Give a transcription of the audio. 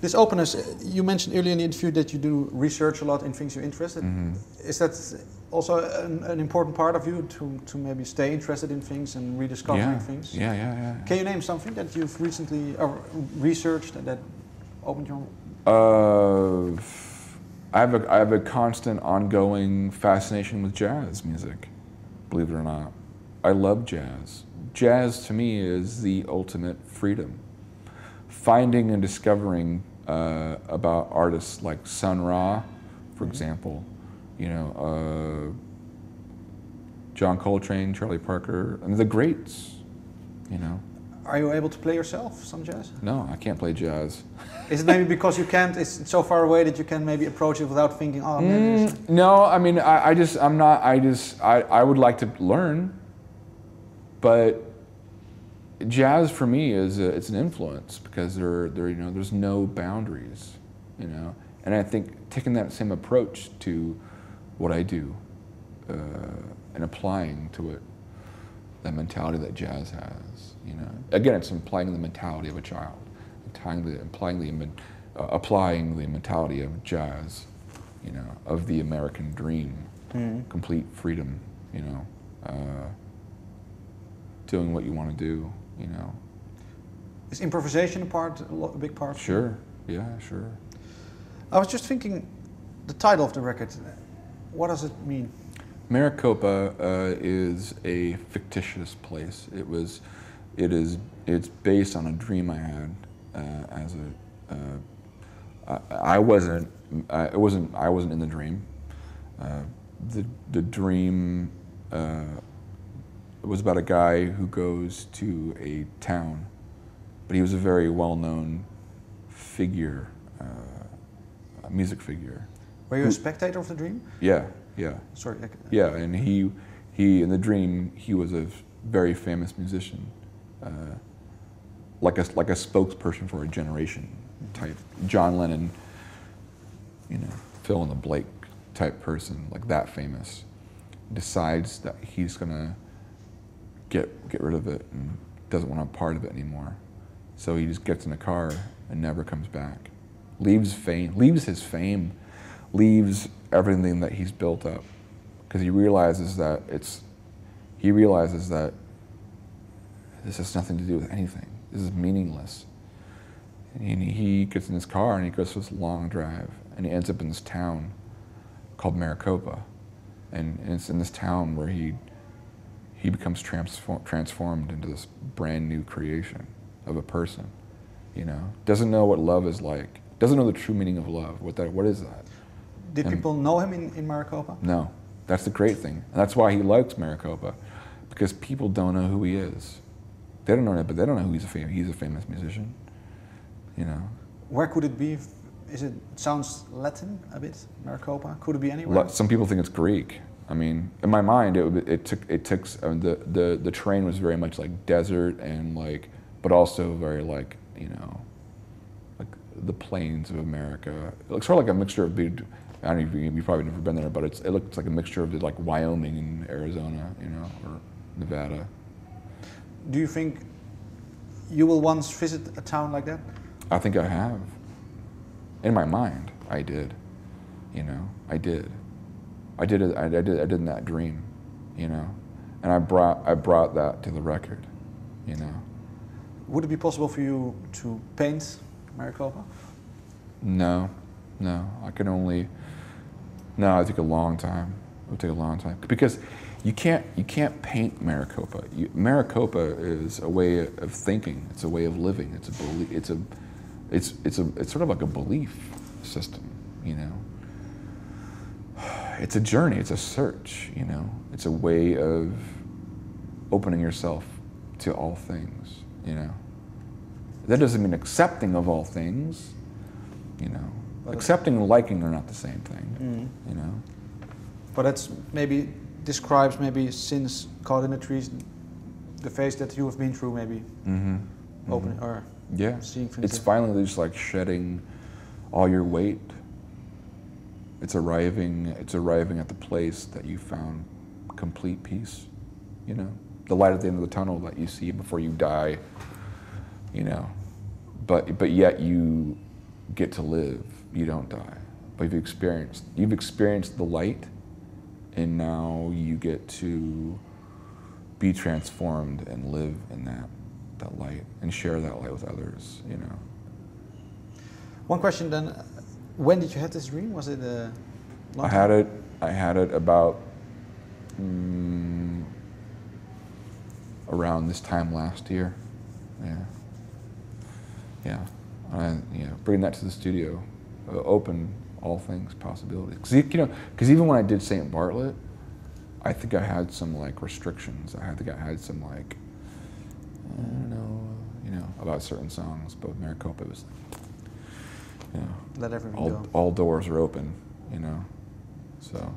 This openness, you mentioned earlier in the interview that you do research a lot in things you're interested in. Is that also an important part of you to maybe stay interested in things and rediscovering things? Yeah. Can you name something that you've recently researched and that opened your... I have a constant, ongoing fascination with jazz music, believe it or not. I love jazz. Jazz to me is the ultimate freedom. Finding and discovering about artists like Sun Ra, for example, you know, John Coltrane, Charlie Parker, I mean the greats, you know. Are you able to play yourself some jazz? No, I can't play jazz. Is it maybe because you can't, it's so far away that you can maybe approach it without thinking, oh man. No, I mean, I would like to learn, but jazz for me is it's an influence because there's no boundaries, you know. And I think taking that same approach to what I do and applying to it that mentality that jazz has, you know. Again, it's applying the mentality of a child, applying the mentality of jazz, you know, of the American dream, complete freedom, you know, doing what you want to do, you know. Is improvisation a big part? Sure, yeah, sure. I was just thinking, the title of the record, what does it mean? Maraqopa is a fictitious place. It's based on a dream I had as I wasn't in the dream. The dream was about a guy who goes to a town, but he was a very well-known figure, a music figure. Were you a spectator of the dream? Yeah. Sorry. Yeah, and he in the dream he was a very famous musician, like a spokesperson for a generation type, John Lennon, you know, fill in the blank type person, like that famous. Decides that he's gonna get rid of it and doesn't want a part of it anymore. So he just gets in a car and never comes back. Leaves his fame, leaves everything that he's built up, because he realizes that this has nothing to do with anything. This is meaningless. And he gets in his car and he goes for this long drive, and he ends up in this town called Maraqopa, and it's in this town where he becomes transformed into this brand new creation of a person. You know, doesn't know what love is like, doesn't know the true meaning of love. What is that? Did people know him in Maraqopa? No, that's the great thing. And that's why he likes Maraqopa, because people don't know who he is. They don't know it, but they don't know who he's a famous musician, you know. Where could it be? It sounds Latin a bit, Maraqopa. Could it be anywhere? Some people think it's Greek. I mean, in my mind, the terrain was very much like desert and but also very like, you know, like the plains of America. It looks sort of like a mixture of, I don't know, you've probably never been there, but it looks like a mixture of like Wyoming and Arizona, you know, or Nevada. Do you think you will once visit a town like that? I think I have. In my mind, I did. You know, I did. I did in that dream, you know, and I brought that to the record, you know. Would it be possible for you to paint Maraqopa? No, I can only. No, it would take a long time. It would take a long time because you can't paint Maraqopa. Maraqopa is a way of thinking. It's a way of living. It's a belief. It's sort of like a belief system, you know. It's a journey, it's a search, you know. It's a way of opening yourself to all things, you know. That doesn't mean accepting of all things, you know. Accepting and liking are not the same thing, you know. But that's maybe describes maybe since Caught in the Trees, the phase that you have been through, maybe opening or seeing things. It's finally just like shedding all your weight. It's arriving at the place that you found complete peace, you know, the light at the end of the tunnel that you see before you die, you know, but yet you get to live. You don't die. But you've experienced the light, and now you get to be transformed and live in that light and share that light with others, you know. One question then, when did you have this dream? Was it a long time? I had it about around this time last year. Bring that to the studio, open all things possibilities. Because even when I did St. Bartlett, I think I had some like restrictions. I think I had some like, I don't know, about certain songs. But with Maraqopa, it was, let everything go. All doors are open, So.